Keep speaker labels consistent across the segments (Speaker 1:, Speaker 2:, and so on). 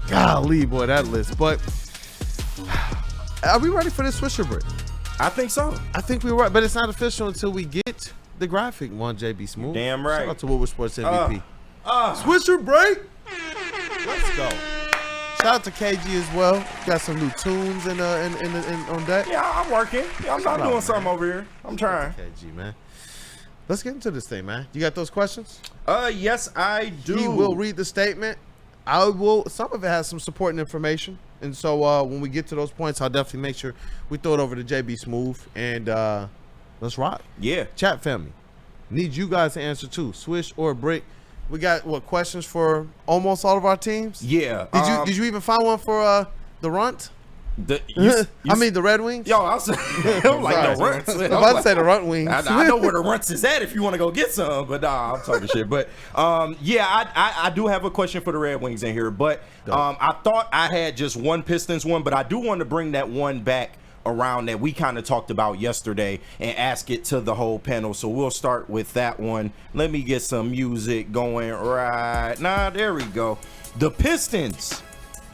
Speaker 1: Golly, boy, that list. But are we ready for this Swisher break?
Speaker 2: I think so.
Speaker 1: I think we were, but it's not official until we get the graphic. One JB Smooth.
Speaker 2: Damn right.
Speaker 1: Shout out to Woodward Sports MVP. Swisher break. Let's go. Shout out to KG as well. Got some new tunes in on deck.
Speaker 2: Yeah, I'm working. Yeah, I'm doing something over here. I'm trying.
Speaker 1: KG, man. Let's get into this thing, man. You got those questions?
Speaker 2: Yes, I do.
Speaker 1: He will read the statement. I will. Some of it has some supporting information, and so when we get to those points, I'll definitely make sure we throw it over to JB Smooth and let's rock.
Speaker 2: Yeah.
Speaker 1: Chat family, need you guys to answer too. Swish or brick. We got what questions for almost all of our teams?
Speaker 2: Yeah.
Speaker 1: Did you even find one for the Runt? I mean the Red Wings.
Speaker 2: Yo, I'm like the Runts.
Speaker 1: I'm about to say the Runt Wings.
Speaker 2: I know where the Runts is at if you want to go get some, but nah, I'm talking shit. But yeah, I do have a question for the Red Wings in here, but I thought I had just one Pistons one, but I do want to bring that one back around that we kind of talked about yesterday and ask it to the whole panel. So we'll start with that one. Let me get some music going right now. There we go. The Pistons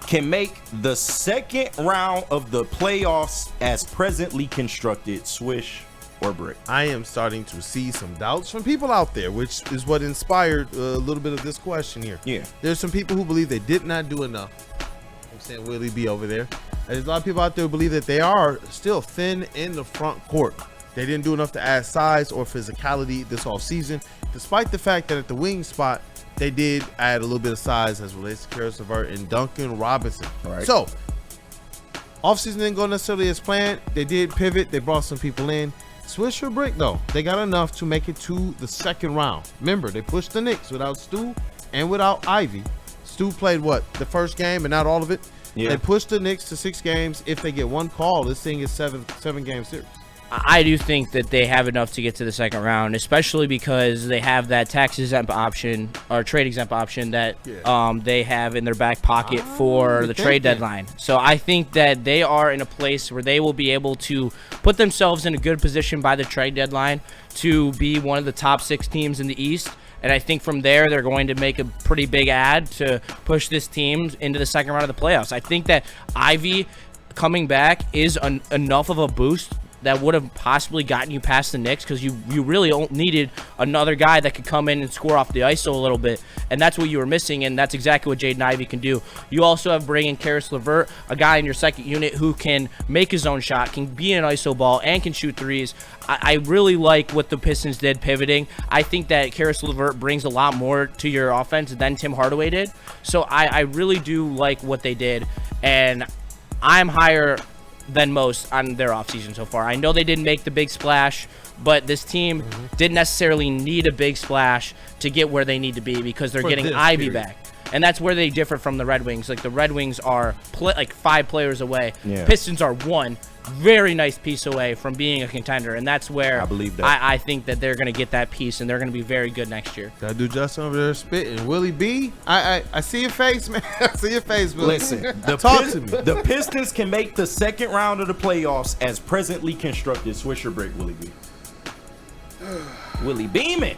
Speaker 2: can make the second round of the playoffs as presently constructed. Swish or brick?
Speaker 1: I am starting to see some doubts from people out there, which is what inspired a little bit of this question here.
Speaker 2: Yeah.
Speaker 1: There's some people who believe they did not do enough. I'm saying Willie B over there. And there's a lot of people out there who believe that they are still thin in the front court. They didn't do enough to add size or physicality this offseason, despite the fact that at the wing spot, they did add a little bit of size as relates to Karis LeVert and Duncan Robinson.
Speaker 2: Right.
Speaker 1: So, offseason didn't go necessarily as planned. They did pivot. They brought some people in. Swish or brick, though. They got enough to make it to the second round. Remember, they pushed the Knicks without Stu and without Ivy. Stu played, what, the first game and not all of it?
Speaker 2: Yeah.
Speaker 1: They pushed the Knicks to 6 games. If they get one call, this thing is seven-game series.
Speaker 3: I do think that they have enough to get to the second round, especially because they have that tax-exempt option or trade-exempt option that they have in their back pocket for the trade deadline. So I think that they are in a place where they will be able to put themselves in a good position by the trade deadline to be one of the top 6 teams in the East. And I think from there, they're going to make a pretty big add to push this team into the second round of the playoffs. I think that Ivy coming back is enough of a boost that would have possibly gotten you past the Knicks, because you really needed another guy that could come in and score off the ISO a little bit, and that's what you were missing, and that's exactly what Jaden Ivey can do. You also have bringing Karis LeVert, a guy in your second unit who can make his own shot, can be an ISO ball, and can shoot threes. I really like what the Pistons did pivoting. I think that Karis LeVert brings a lot more to your offense than Tim Hardaway did, so I really do like what they did, and I'm higher than most on their offseason so far. I know they didn't make the big splash, but this team didn't necessarily need a big splash to get where they need to be, because they're getting Ivy back. And that's where they differ from the Red Wings. Like, the Red Wings are like 5 players away.
Speaker 2: Yeah.
Speaker 3: Pistons are 1 very nice piece away from being a contender, and that's where
Speaker 2: I believe that.
Speaker 3: I think that they're going to get that piece, and they're going to be very good next year.
Speaker 1: Gotta do Justin over there spitting. Willie B, I see your face, man. I see your face, Willie.
Speaker 2: Listen,
Speaker 1: talk to me.
Speaker 2: The Pistons can make the second round of the playoffs as presently constructed. Swisher break, Willie B. Willie Beeman.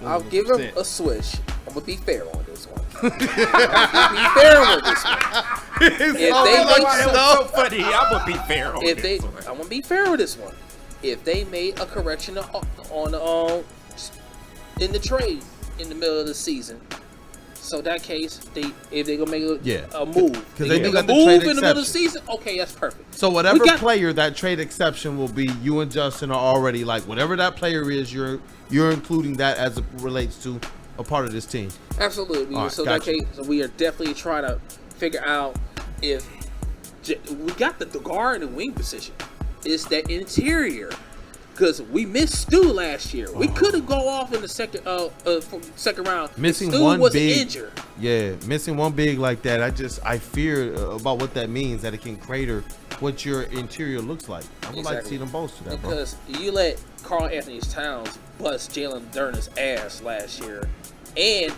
Speaker 4: I'll give him a swish. I'm gonna be fair on this one. I'm gonna be fair on this one.
Speaker 2: So funny. I'm gonna be fair on this one.
Speaker 4: I'm gonna be fair on this one. If they made a correction on in the trade in the middle of the season, so that case, if they gonna make a move,
Speaker 1: because they do
Speaker 4: got
Speaker 1: the
Speaker 4: move
Speaker 1: trade
Speaker 4: in the middle of the
Speaker 1: exception.
Speaker 4: season. Okay, that's perfect.
Speaker 1: So whatever player that trade exception will be, you and Justin are already like, whatever that player is, you're including that as it relates to a part of this team.
Speaker 4: Absolutely.
Speaker 1: Right,
Speaker 4: so
Speaker 1: gotcha.
Speaker 4: that case, we are definitely trying to figure out if we got the guard and wing position. It's that interior, because we missed Stu last year. We could have go off in the second round.
Speaker 1: Missing
Speaker 4: Stu
Speaker 1: one
Speaker 4: wasn't
Speaker 1: big
Speaker 4: injured.
Speaker 1: Yeah, missing one big like that. I fear about what that means, that it can crater what your interior looks like. I would like to see them both to that, bro.
Speaker 4: Because you let Karl Anthony Towns bust Jalen Durden's ass last year, and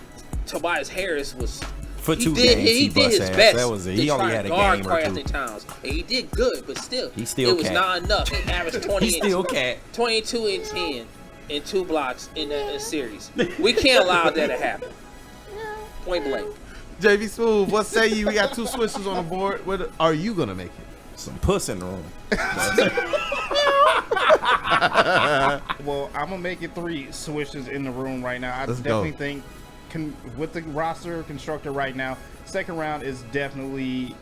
Speaker 4: Tobias Harris was
Speaker 2: For 2 games,
Speaker 4: he did his best.
Speaker 2: That was it. He only had a
Speaker 4: guard
Speaker 2: game
Speaker 4: Karl
Speaker 2: or 2.
Speaker 4: Anthony Towns, and he did good, but still,
Speaker 2: It was
Speaker 4: not enough. He averaged 20.
Speaker 2: He still can't.
Speaker 4: 22 and 10 and 2 blocks in the series. We can't allow that to happen. Point blank.
Speaker 1: JB Smooth, what say you? We got 2 switches on the board. What are you gonna make it?
Speaker 2: Some puss in the room.
Speaker 5: Well, I'm gonna make it 3 switches in the room right now. I
Speaker 1: Let's
Speaker 5: definitely
Speaker 1: go.
Speaker 5: think with the roster constructed right now, second round is definitely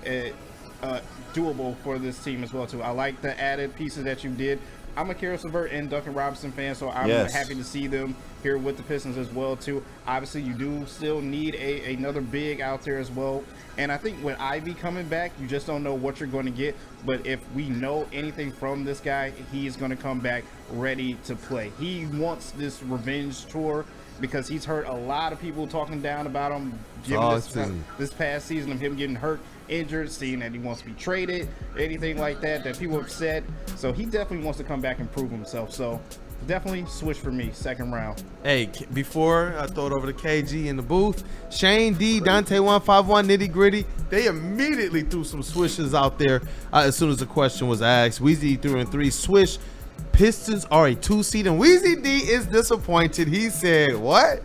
Speaker 5: doable for this team as well too. I like the added pieces that you did. I'm a Karis LeVert and Duncan Robinson fan, so I'm happy to see them here with the Pistons as well too. Obviously, you do still need another big out there as well. And I think with Ivy coming back, you just don't know what you're going to get. But if we know anything from this guy, he's going to come back ready to play. He wants this revenge tour because he's heard a lot of people talking down about him this past season of him getting hurt, injured, seeing that he wants to be traded, anything like that people have said. So he definitely wants to come back and prove himself. So definitely switch for me, second round.
Speaker 1: Hey, before I throw it over to KG in the booth, Shane D, Dante151, Nitty Gritty, they immediately threw some swishes out there as soon as the question was asked. Weezy threw in 3 swish. Pistons are a 2 seed, and Weezy D is disappointed. He said, "What?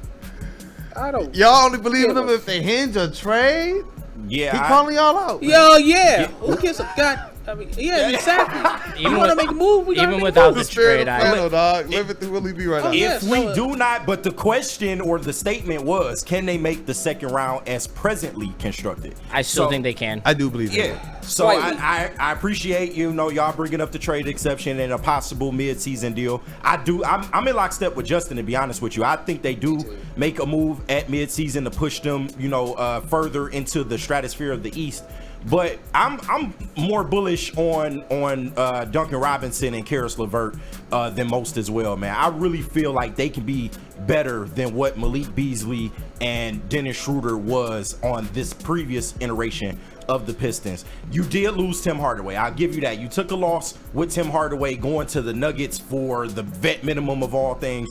Speaker 4: I don't.
Speaker 1: Y'all only believe in them if they hinge a trade?"
Speaker 2: Yeah,
Speaker 1: He calling y'all out. man.
Speaker 4: Yo, yeah. Who gives a god? I mean, yeah, exactly. You want to make a move? We gotta
Speaker 3: even
Speaker 4: make
Speaker 3: without
Speaker 4: a
Speaker 3: the
Speaker 4: move.
Speaker 3: trade,
Speaker 1: Flannel, dog. Live it through Willie B right now.
Speaker 4: yeah.
Speaker 2: If we
Speaker 4: so-
Speaker 2: do not, but the question or the statement was, can they make the second round as presently constructed?
Speaker 3: I still think they can.
Speaker 1: I do believe that.
Speaker 2: Yeah. So
Speaker 4: Wait,
Speaker 2: I appreciate y'all bringing up the trade exception and a possible mid-season deal. I'm in lockstep with Justin, to be honest with you. I think they do make a move at mid-season to push them, further into the stratosphere of the East. But I'm more bullish on Duncan Robinson and Karis LeVert than most as well, man. I really feel like they can be better than what Malik Beasley and Dennis Schroeder was on this previous iteration of the Pistons. You did lose Tim Hardaway. I'll give you that. You took a loss with Tim Hardaway going to the Nuggets for the vet minimum of all things.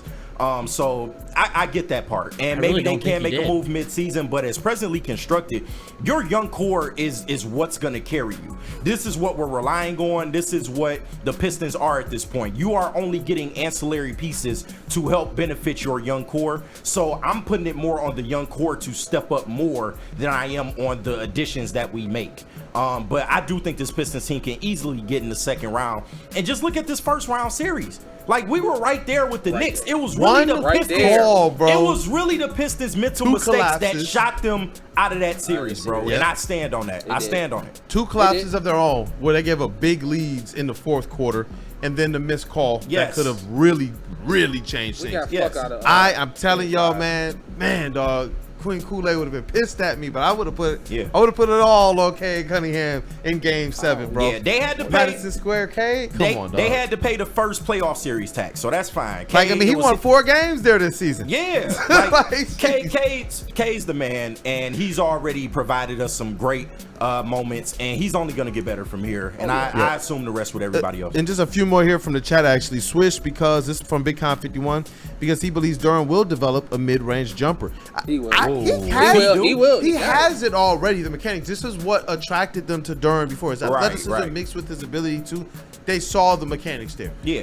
Speaker 2: So I get that part, and maybe
Speaker 3: really
Speaker 2: they
Speaker 3: don't
Speaker 2: can
Speaker 3: think
Speaker 2: make
Speaker 3: he
Speaker 2: a
Speaker 3: did.
Speaker 2: move mid-season, but as presently constructed, your young core is what's going to carry you. This is what we're relying on. This is what the Pistons are at this point. You are only getting ancillary pieces to help benefit your young core. So I'm putting it more on the young core to step up more than I am on the additions that we make. But I do think this Pistons team can easily get in the second round. And just look at this first round series. Like, we were right there with the Knicks. It was really the
Speaker 4: right
Speaker 2: Pistons.
Speaker 4: there.
Speaker 1: Oh, bro.
Speaker 2: It was really the Pistons' mental
Speaker 1: 2
Speaker 2: mistakes that
Speaker 1: collapses.
Speaker 2: shot them out of that series, bro.
Speaker 1: Yeah.
Speaker 2: And I stand on that. I
Speaker 4: did.
Speaker 2: stand on it.
Speaker 1: 2 collapses of their own where they gave up big leads in the 4th quarter, and then the missed call
Speaker 2: Yes.
Speaker 1: that could have really, really changed
Speaker 4: We
Speaker 1: things.
Speaker 4: got
Speaker 2: Yes.
Speaker 4: fuck out of.
Speaker 1: I'm telling y'all, man, dog. Queen Kool-Aid would have been pissed at me, but I would have put it all on Cade Cunningham in Game 7, bro.
Speaker 2: Yeah, they had to pay.
Speaker 1: Madison Square Cade. Come on, dog.
Speaker 2: They had to pay the first playoff series tax, so that's fine.
Speaker 1: like, I mean, he
Speaker 2: Cade was-
Speaker 1: won 4 games there this season.
Speaker 2: Yeah,
Speaker 1: Like,
Speaker 2: K's the man, and he's already provided us some great moments, and he's only going to get better from here. And I assume the rest with everybody else.
Speaker 1: And just a few more here from the chat, actually. Swish, because this is from Big Con 51, because he believes Durham will develop a mid-range jumper.
Speaker 4: He will.
Speaker 1: He
Speaker 4: will.
Speaker 1: He has it already. The mechanics. This is what attracted them to Durham before. His athleticism mixed with his ability to. They saw the mechanics there.
Speaker 2: Yeah.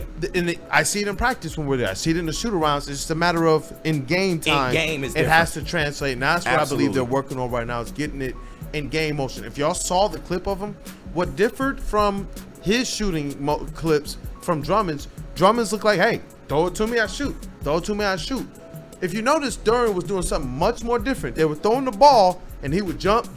Speaker 1: I see it in practice when we're there. I see it in the shoot-arounds. It's just a matter of in game time.
Speaker 2: In game is
Speaker 1: it has to translate. And that's what I believe
Speaker 2: Absolutely.
Speaker 1: they're working on right now, is getting it in game motion. If y'all saw the clip of him, what differed from his shooting clips from Drummond's looked like, hey, throw it to me, I shoot. Throw it to me, I shoot. If you notice, Durham was doing something much more different. They were throwing the ball, and he would jump,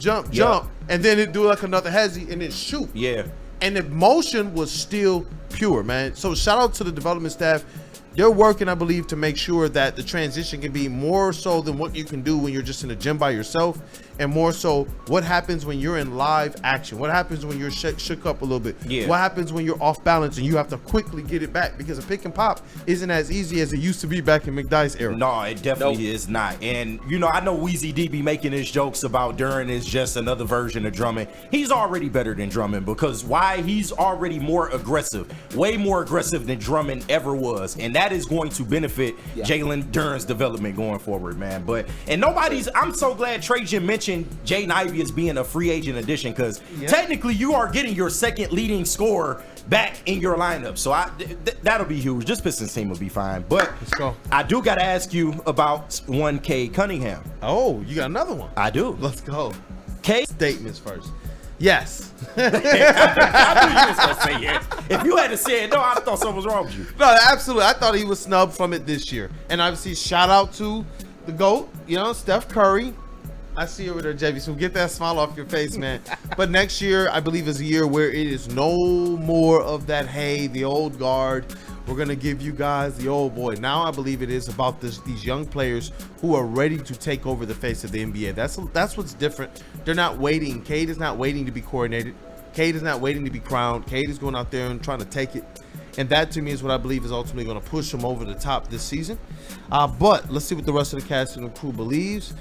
Speaker 1: and then he'd do like another hezzy and then shoot.
Speaker 2: Yeah.
Speaker 1: And the motion was still pure, man. So shout out to the development staff. They're working, I believe, to make sure that the transition can be more so than what you can do when you're just in the gym by yourself, and more so what happens when you're in live action. What happens when you're shook up a little bit?
Speaker 2: Yeah.
Speaker 1: What happens when you're off balance and you have to quickly get it back? Because a pick and pop isn't as easy as it used to be back in McDyess era.
Speaker 2: No, it definitely is not. And, I know Weezy D be making his jokes about Duran is just another version of Drummond. He's already better than Drummond, because why? He's already more aggressive, way more aggressive than Drummond ever was. And that that is going to benefit Jalen Duren's development going forward, man. I'm so glad Trajan mentioned Jaden Ivey as being a free agent addition, because technically you are getting your second leading scorer back in your lineup. So that'll be huge. This Pistons team will be fine. But
Speaker 1: Let's go.
Speaker 2: I do got to ask you about 1K Cunningham.
Speaker 1: Oh, you got another one.
Speaker 2: I do.
Speaker 1: Let's go.
Speaker 2: K.
Speaker 1: Statements first. Yes.
Speaker 2: I knew you was gonna say yes. If you had to say it, no, I'd have thought something was wrong with you.
Speaker 1: No, absolutely. I thought he was snubbed from it this year. And obviously, shout out to the GOAT, Steph Curry. I see you over there, JV. So get that smile off your face, man. But next year, I believe, is a year where it is no more of that, hey, the old guard. We're going to give you guys the old boy. Now I believe it is about these young players who are ready to take over the face of the NBA. That's what's different. They're not waiting. Cade is not waiting to be coordinated. Cade is not waiting to be crowned. Cade is going out there and trying to take it. And that, to me, is what I believe is ultimately going to push him over the top this season. But let's see what the rest of the cast and the crew believes.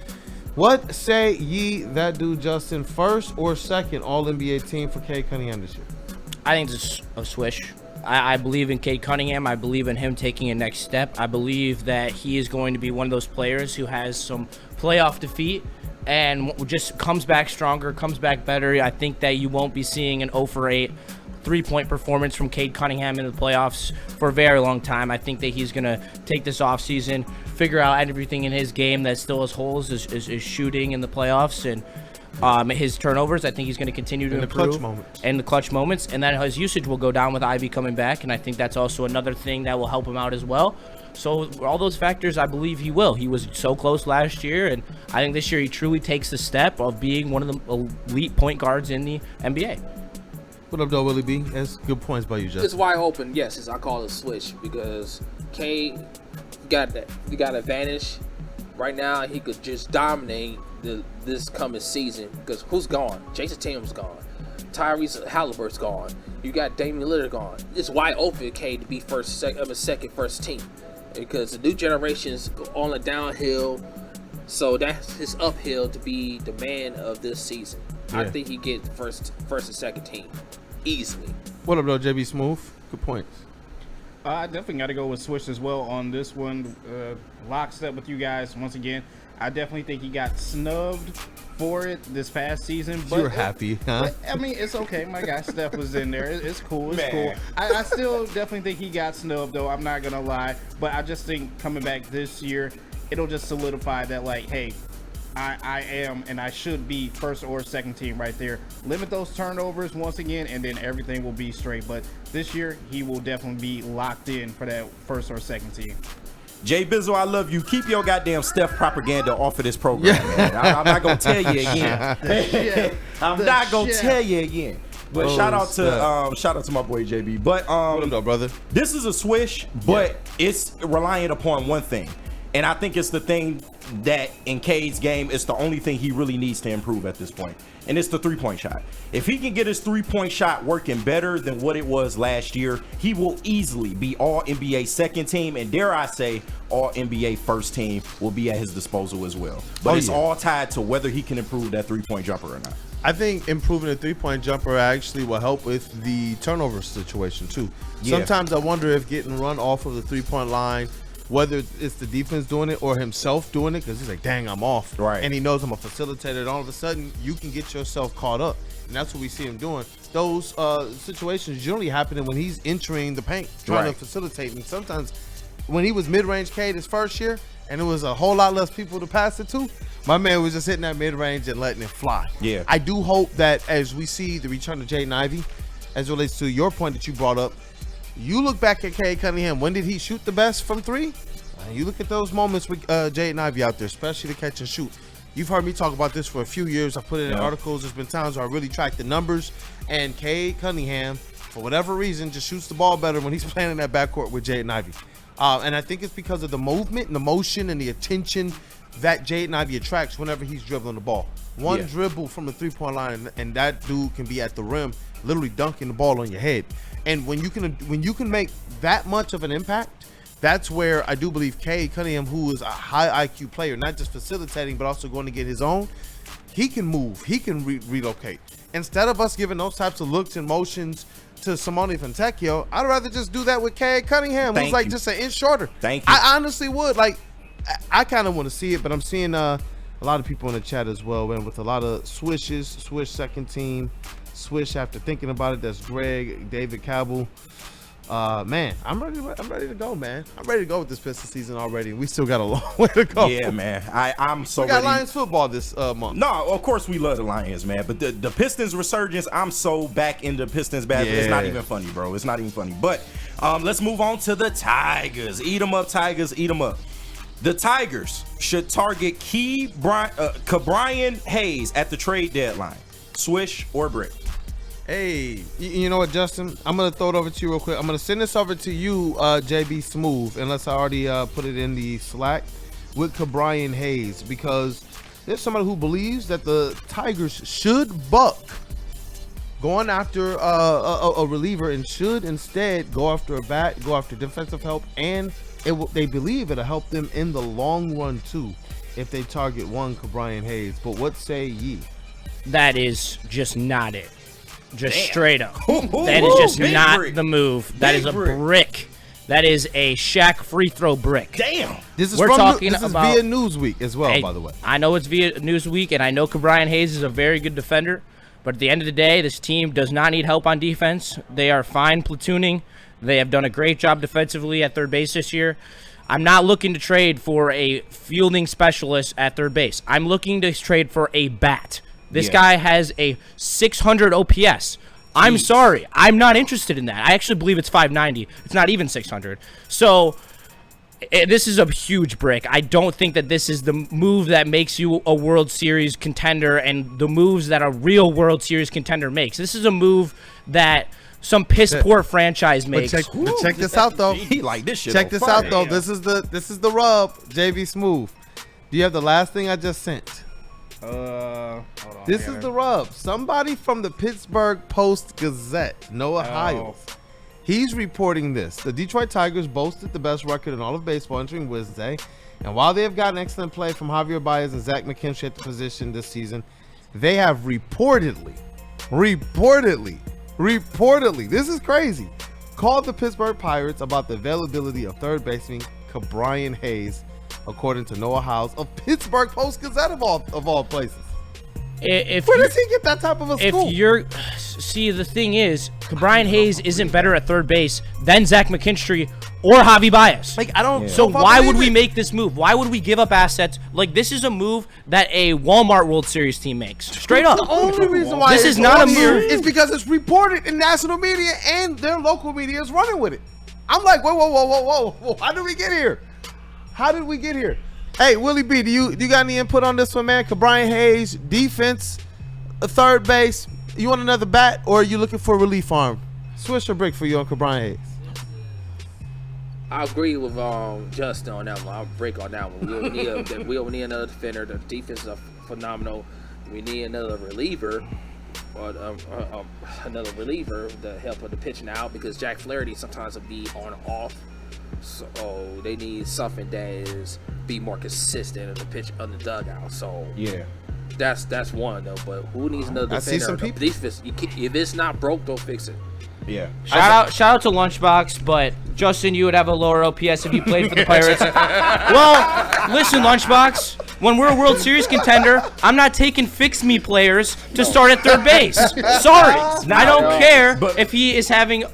Speaker 1: What say ye that dude Justin, first or second All-NBA team for Cade Cunningham this year?
Speaker 3: I think it's a swish. I believe in Cade Cunningham. I believe in him taking a next step. I believe that he is going to be one of those players who has some playoff defeat and just comes back stronger, comes back better. I think that you won't be seeing an 0-for-8 3-point performance from Cade Cunningham in the playoffs for a very long time. I think that he's going to take this offseason, figure out everything in his game that still has holes, is shooting in the playoffs, and his turnovers. I think he's going to continue to improve. And the clutch moments. And then his usage will go down with Ivy coming back, and I think that's also another thing that will help him out as well. So all those factors, I believe he will. He was so close last year, and I think this year he truly takes the step of being one of the elite point guards in the NBA.
Speaker 1: What up, though, Willie B? That's good points by you, Justin.
Speaker 4: It's wide open, yes. I call it a switch because Cade got advantage. Right now, he could just dominate this coming season because who's gone? Jason Tatum's gone. Tyrese Halliburton's gone. You got Damian Lillard gone. It's wide open, Cade, to be second, first team because the new generation's on a downhill. So that's his uphill to be the man of this season. Yeah. I think he gets first and second team easily.
Speaker 1: What up, though, JB Smooth? Good points.
Speaker 5: I definitely got to go with Swish as well on this one. Lockstep with you guys once again. I definitely think he got snubbed for it this past season. But
Speaker 1: you're happy, huh?
Speaker 5: I mean, it's okay. My guy Steph was in there. It's cool. It's cool. I still definitely think he got snubbed, though. I'm not going to lie. But I just think coming back this year, it'll just solidify that, like, hey, I am and I should be first or second team right there. Limit those turnovers once again, and then everything will be straight. But this year, he will definitely be locked in for that first or second team.
Speaker 2: Jay Bizzle, I love you. Keep your goddamn Steph propaganda off of this program, man. I'm not going to tell you again. I'm not going to tell you again. But shout out to my boy JB. But
Speaker 1: what up, brother?
Speaker 2: This is a swish, but it's reliant upon one thing. And I think it's the thing that in Cade's game, it's the only thing he really needs to improve at this point. And it's the three-point shot. If he can get his three-point shot working better than what it was last year, he will easily be All-NBA second team. And dare I say, All-NBA first team will be at his disposal as well. But it's all tied to whether he can improve that three-point jumper or not.
Speaker 1: I think improving the three-point jumper actually will help with the turnover situation, too. Yeah. Sometimes I wonder if getting run off of the three-point line, whether it's the defense doing it or himself doing it, because he's like, dang, I'm off.
Speaker 2: Right.
Speaker 1: And he knows I'm a facilitator, and all of a sudden, you can get yourself caught up. And that's what we see him doing. Those situations generally happening when he's entering the paint, trying to facilitate. And sometimes when he was mid-range Cade his first year, and there was a whole lot less people to pass it to, my man was just hitting that mid-range and letting it fly.
Speaker 2: Yeah.
Speaker 1: I do hope that as we see the return of Jaden Ivey, as it relates to your point that you brought up, you look back at Cade Cunningham. When did he shoot the best from three? You look at those moments with Jaden Ivey out there, especially the catch and shoot. You've heard me talk about this for a few years. I put it in articles. There's been times where I really track the numbers. And Cade Cunningham, for whatever reason, just shoots the ball better when he's playing in that backcourt with Jaden Ivey. And I think it's because of the movement and the motion and the attention that Jaden Ivey attracts whenever he's dribbling the ball. One dribble from the three-point line, and that dude can be at the rim, literally dunking the ball on your head. And when you can make that much of an impact, that's where I do believe Cade Cunningham, who is a high IQ player, not just facilitating, but also going to get his own, he can move. He can relocate. Instead of us giving those types of looks and motions to Simone Fontecchio, I'd rather just do that with K.A. Cunningham, who's
Speaker 2: Thank
Speaker 1: like
Speaker 2: you.
Speaker 1: just an inch shorter.
Speaker 2: Thank you.
Speaker 1: I honestly would. Like, I kind of want to see it, but I'm seeing a lot of people in the chat as well, man, with a lot of swishes, Swish second team, Swish after thinking about it. That's Greg, David Cabell. Man, I'm ready to go, man. I'm ready to go with this Pistons season already. We still got a long way to go.
Speaker 2: Yeah, man. I'm so
Speaker 1: We got
Speaker 2: ready.
Speaker 1: Lions football this month.
Speaker 2: No, of course we love the Lions, man. But the Pistons resurgence, I'm so back into Pistons bad. It's not
Speaker 1: Yeah.
Speaker 2: even funny, bro. It's not even funny. But let's move on to the Tigers. Eat 'em up, Tigers. Eat 'em up. The Tigers should target Cabrian Hayes at the trade deadline. Swish or brick?
Speaker 1: Hey, you know what, Justin? I'm going to throw it over to you real quick. I'm going to send this over to you, JB Smooth, unless I already put it in the Slack, with Cabrian Hayes, because there's somebody who believes that the Tigers should buck going after a reliever and should instead go after a bat, go after defensive help, and they believe it'll help them in the long run, too, if they target one Cabrian Hayes. But what say ye?
Speaker 3: That is just not it. Just
Speaker 2: Damn.
Speaker 3: straight up.
Speaker 2: Ooh,
Speaker 3: That is just
Speaker 2: big
Speaker 3: not
Speaker 2: brick.
Speaker 3: the move. That
Speaker 2: Big
Speaker 3: is a
Speaker 2: brick.
Speaker 3: brick. That is a Shaq free throw brick.
Speaker 2: Damn.
Speaker 1: This is
Speaker 3: We're
Speaker 1: from
Speaker 3: talking
Speaker 1: this is
Speaker 3: about-
Speaker 1: via Newsweek as well,
Speaker 3: Hey,
Speaker 1: by the way.
Speaker 3: I know it's via Newsweek, and I know Cabrian Hayes is a very good defender, but at the end of the day, this team does not need help on defense. They are fine platooning. They have done a great job defensively at third base this year. I'm not looking to trade for a fielding specialist at third base. I'm looking to trade for a bat. This
Speaker 2: Yeah.
Speaker 3: guy has a 600 OPS. I'm sorry. I'm not interested in that. I actually believe it's 590. It's not even 600. So this is a huge brick. I don't think that this is the move that makes you a World Series contender and the moves that a real World Series contender makes. This is a move that some piss-poor franchise makes.
Speaker 1: But check this out, though.
Speaker 2: He like this shit.
Speaker 1: Check
Speaker 2: on
Speaker 1: this
Speaker 2: fire.
Speaker 1: out, though. This is the rub, JV Smooth. Do you have the last thing I just sent?
Speaker 5: Hold on,
Speaker 1: This is the rub. Somebody from the Pittsburgh Post-Gazette, Noah Hiles. He's reporting this. The Detroit Tigers boasted the best record in all of baseball entering Wednesday. And while they have gotten excellent play from Javier Baez and Zach McKinstry at the position this season, they have reportedly, this is crazy, called the Pittsburgh Pirates about the availability of third baseman Cabrian Hayes, according to Noah Hiles of Pittsburgh Post-Gazette of all places. Where does he get that type of a scoop?
Speaker 3: See, the thing is, Cabrian Hayes isn't better at third base than Zach McKinstry or Javi Baez.
Speaker 1: Like, I don't.
Speaker 3: So
Speaker 1: know if I
Speaker 3: why
Speaker 1: believe
Speaker 3: would we
Speaker 1: it.
Speaker 3: make this move? Why would we give up assets? Like, this is a move that a Walmart World Series team makes. Straight up.
Speaker 1: The only reason why
Speaker 3: This
Speaker 1: it's
Speaker 3: is not
Speaker 1: on
Speaker 3: a
Speaker 1: here
Speaker 3: move.
Speaker 1: is because it's reported in national media and their local media is running with it. I'm like, whoa. How did we get here? Hey, Willie B, do you got any input on this one, man? Cabrian Hayes, defense, a third base. You want another bat, or are you looking for a relief arm? Swish or brick for you on Cabrian Hayes?
Speaker 4: I agree with Justin on that one. I'll break on that one. We will need another defender. The defense is phenomenal. We need another reliever, another reliever to help with the pitching out, because Jack Flaherty sometimes will be on and off. So they need something that is be more consistent in the pitch on the dugout. So
Speaker 2: Yeah.
Speaker 4: that's one though. But who needs another
Speaker 1: I
Speaker 4: defender?
Speaker 1: see some
Speaker 4: The
Speaker 1: people-
Speaker 4: defense, if it's not broke, don't fix it.
Speaker 2: Yeah.
Speaker 3: Shout out to Lunchbox, but Justin, you would have a lower OPS if you played for the Pirates. Well, listen, Lunchbox, when we're a World Series contender, I'm not taking fix-me players to start at third base. Sorry. I don't care if he is having,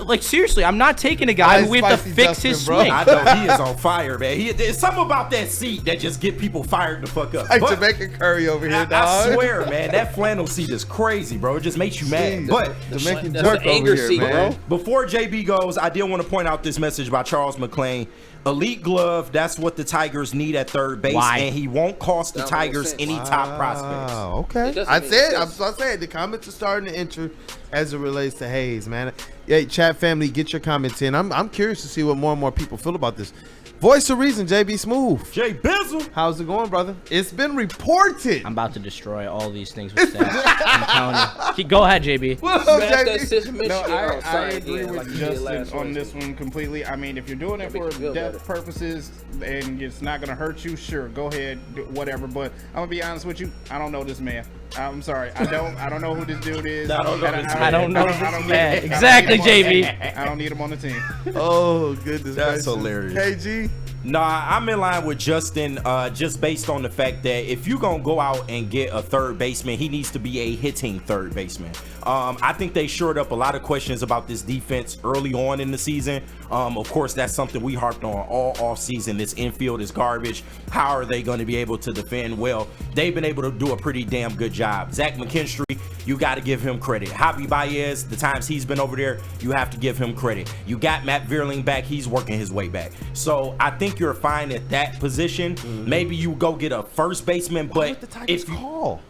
Speaker 3: like, seriously, I'm not taking a guy
Speaker 1: Ice
Speaker 3: who we have to
Speaker 1: spicy
Speaker 3: fix
Speaker 1: Justin,
Speaker 3: his
Speaker 1: bro.
Speaker 3: swing.
Speaker 2: I know he is on fire, man. There's something about that seat that just get people fired the fuck up.
Speaker 1: Like
Speaker 2: But
Speaker 1: Jamaican Curry over here,
Speaker 2: I
Speaker 1: dog.
Speaker 2: swear, man, that flannel seat is crazy, bro. It just makes you mad. But
Speaker 1: Jamaican
Speaker 4: That's
Speaker 1: jerk
Speaker 4: the anger
Speaker 1: over here,
Speaker 4: seat,
Speaker 1: man.
Speaker 4: bro.
Speaker 2: before JB goes, I did want to point out this message by Charles McClain. Elite glove, that's what the Tigers need at third base,
Speaker 3: Why?
Speaker 2: and he won't cost the
Speaker 4: That makes
Speaker 2: Tigers
Speaker 4: sense.
Speaker 2: any top prospects.
Speaker 1: Oh, okay.
Speaker 4: It doesn't
Speaker 1: I
Speaker 4: make
Speaker 1: said,
Speaker 4: sense.
Speaker 1: I said the comments are starting to enter as it relates to Hayes, man. Hey, chat family, get your comments in. I'm curious to see what more and more people feel about this. Voice of reason, JB Smooth.
Speaker 2: Jay Bizzle.
Speaker 1: How's it going, brother? It's been reported.
Speaker 3: I'm about to destroy all these things with stats. I'm telling you. Go ahead, JB.
Speaker 1: What's
Speaker 4: Smash
Speaker 1: up,
Speaker 4: that
Speaker 1: JB?
Speaker 4: system and
Speaker 5: No,
Speaker 4: shit
Speaker 5: I
Speaker 4: outside
Speaker 5: agree
Speaker 4: again,
Speaker 5: with
Speaker 4: like you did
Speaker 5: Justin
Speaker 4: last
Speaker 5: on
Speaker 4: week.
Speaker 5: this one completely. I mean, if you're doing it
Speaker 4: That
Speaker 5: for
Speaker 4: makes you feel
Speaker 5: depth
Speaker 4: better.
Speaker 5: purposes and it's not going to hurt you, sure, go ahead, do whatever. But I'm going to be honest with you, I don't know this man. I'm sorry. I don't know who this dude is.
Speaker 2: I don't know this
Speaker 3: I don't know.
Speaker 5: I don't
Speaker 3: Yeah,
Speaker 5: need him.
Speaker 3: exactly,
Speaker 5: I don't need him on the
Speaker 3: JB.
Speaker 5: team. I don't need him on the team.
Speaker 1: Oh goodness,
Speaker 2: That's
Speaker 1: gracious.
Speaker 2: hilarious.
Speaker 1: KG.
Speaker 2: Nah, I'm in line with Justin, just based on the fact that if you're going to go out and get a third baseman, he needs to be a hitting third baseman. I think they shored up a lot of questions about this defense early on in the season. Of course, that's something we harped on all offseason. This infield is garbage. How are they going to be able to defend? Well, they've been able to do a pretty damn good job. Zach McKinstry, you got to give him credit. Javi Baez, the times he's been over there, you have to give him credit. You got Matt Vierling back. He's working his way back. So I think you're fine at that position. Maybe you go get a first baseman, but
Speaker 1: the Tigers
Speaker 2: if you
Speaker 1: call?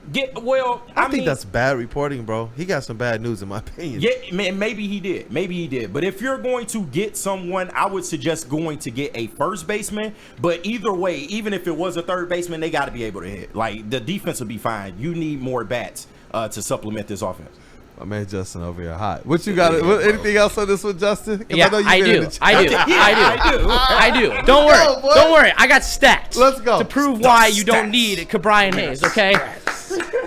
Speaker 2: I
Speaker 1: think that's bad reporting, bro. He got some bad news in my opinion.
Speaker 2: yeah, man, maybe he did. But if you're going to get someone, I would suggest going to get a first baseman. But either way, even if it was a third baseman, they got to be able to hit. Like, the defense will be fine. You need more bats to supplement this offense.
Speaker 1: My man Justin over here hot. What you got? Anything else on this one, Justin? 'Cause
Speaker 3: Yeah,
Speaker 1: know you've
Speaker 3: I
Speaker 1: been in
Speaker 3: do.
Speaker 1: the chat.
Speaker 3: I do. Don't worry.
Speaker 1: go, boy.
Speaker 3: Don't worry. I got stats.
Speaker 1: Let's go.
Speaker 3: To prove why you don't need Cabrian Hayes, okay?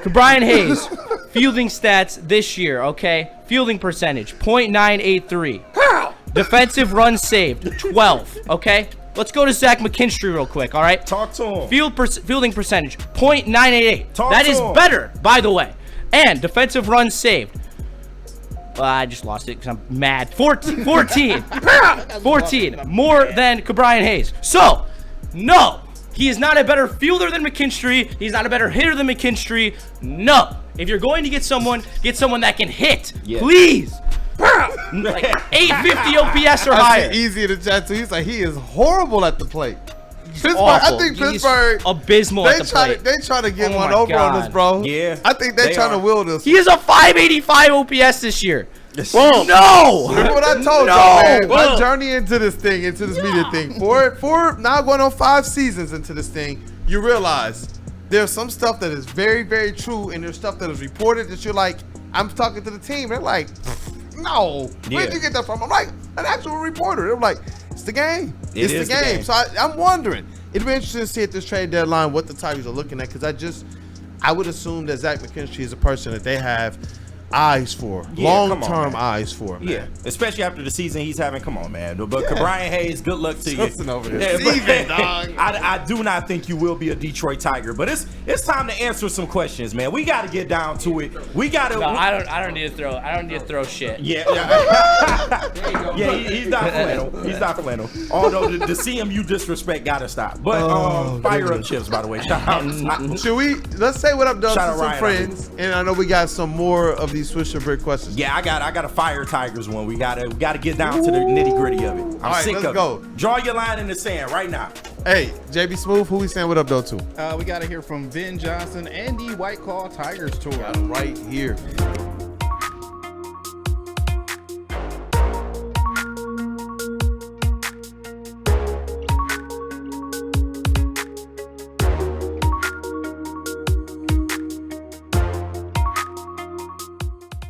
Speaker 3: Cabrian Hayes, fielding stats this year, okay? Fielding percentage, .983. Defensive runs saved, 12, okay? Let's go to Zach McKinstry real quick, all right?
Speaker 2: Talk to him.
Speaker 3: Fielding percentage, .988.
Speaker 2: Talk
Speaker 3: That
Speaker 2: to
Speaker 3: is
Speaker 2: him.
Speaker 3: better, by the way. And defensive runs saved. I just lost it because I'm mad. 14. 14. More than Cabrian Hayes. So, no. He is not a better fielder than McKinstry. He's not a better hitter than McKinstry. No. If you're going to get someone that can hit.
Speaker 2: Yeah.
Speaker 3: Please. Like 850 OPS or
Speaker 1: I
Speaker 3: higher.
Speaker 1: see easy in the chat too. He's like, he is horrible at the plate. Pittsburgh,
Speaker 3: Awful.
Speaker 1: I think
Speaker 3: He's
Speaker 1: Pittsburgh
Speaker 3: abysmal at the plate.
Speaker 1: They try to get
Speaker 3: Oh
Speaker 1: one
Speaker 3: my
Speaker 1: over on us,
Speaker 3: God.
Speaker 1: bro.
Speaker 2: Yeah,
Speaker 1: I think they
Speaker 2: they
Speaker 1: trying to
Speaker 2: are.
Speaker 1: will this.
Speaker 3: He is a 585 OPS this year.
Speaker 1: Whoa.
Speaker 3: No.
Speaker 1: Remember what I told
Speaker 3: No.
Speaker 1: y'all, man. My
Speaker 3: Whoa.
Speaker 1: journey into this media thing. For now going on 5 seasons into this thing, you realize there's some stuff that is very, very true, and there's stuff that is reported that you're like, I'm talking to the team. They're like, no. Where'd you get that from? I'm like, an actual reporter. They're like, it's the game.
Speaker 2: It
Speaker 1: It's
Speaker 2: is
Speaker 1: the
Speaker 2: the
Speaker 1: game.
Speaker 2: game.
Speaker 1: So I'm wondering. It'd be interesting to see at this trade deadline what the Tigers are looking at, because I would assume that Zach McKinstry is a person that they have eyes for,
Speaker 2: Yeah, come on,
Speaker 1: long-term
Speaker 2: man.
Speaker 1: eyes for, man.
Speaker 2: Yeah, especially after the season he's having. Come on, man. But Cabrian Hayes, good luck to you.
Speaker 1: Justin over here.
Speaker 2: Yeah, but-
Speaker 1: Season, dog.
Speaker 2: I do not think you will be a Detroit Tiger, but it's time to answer some questions, man. We got to get down to it. We got to.
Speaker 3: No, I don't need to throw shit.
Speaker 2: Yeah, he's not flannel. He's not flannel. Although the CMU disrespect gotta stop. But fire up Chips, by the way. Shout out.
Speaker 1: Should we? Let's say what I've done
Speaker 2: Shout
Speaker 1: to
Speaker 2: out
Speaker 1: some
Speaker 2: Ryan,
Speaker 1: friends, and I know we got some more of these Swisher Brick questions.
Speaker 2: Yeah, I got a fire Tigers one. We gotta get down to the nitty gritty of it. I'm
Speaker 1: All right,
Speaker 2: sick
Speaker 1: let's
Speaker 2: of
Speaker 1: go.
Speaker 2: it. Draw your line in the sand right now.
Speaker 1: Hey, JB Smooth, who we saying what up though to?
Speaker 5: We got to hear from Ben Johnson and the White Claw Tigers tour.
Speaker 1: Right here.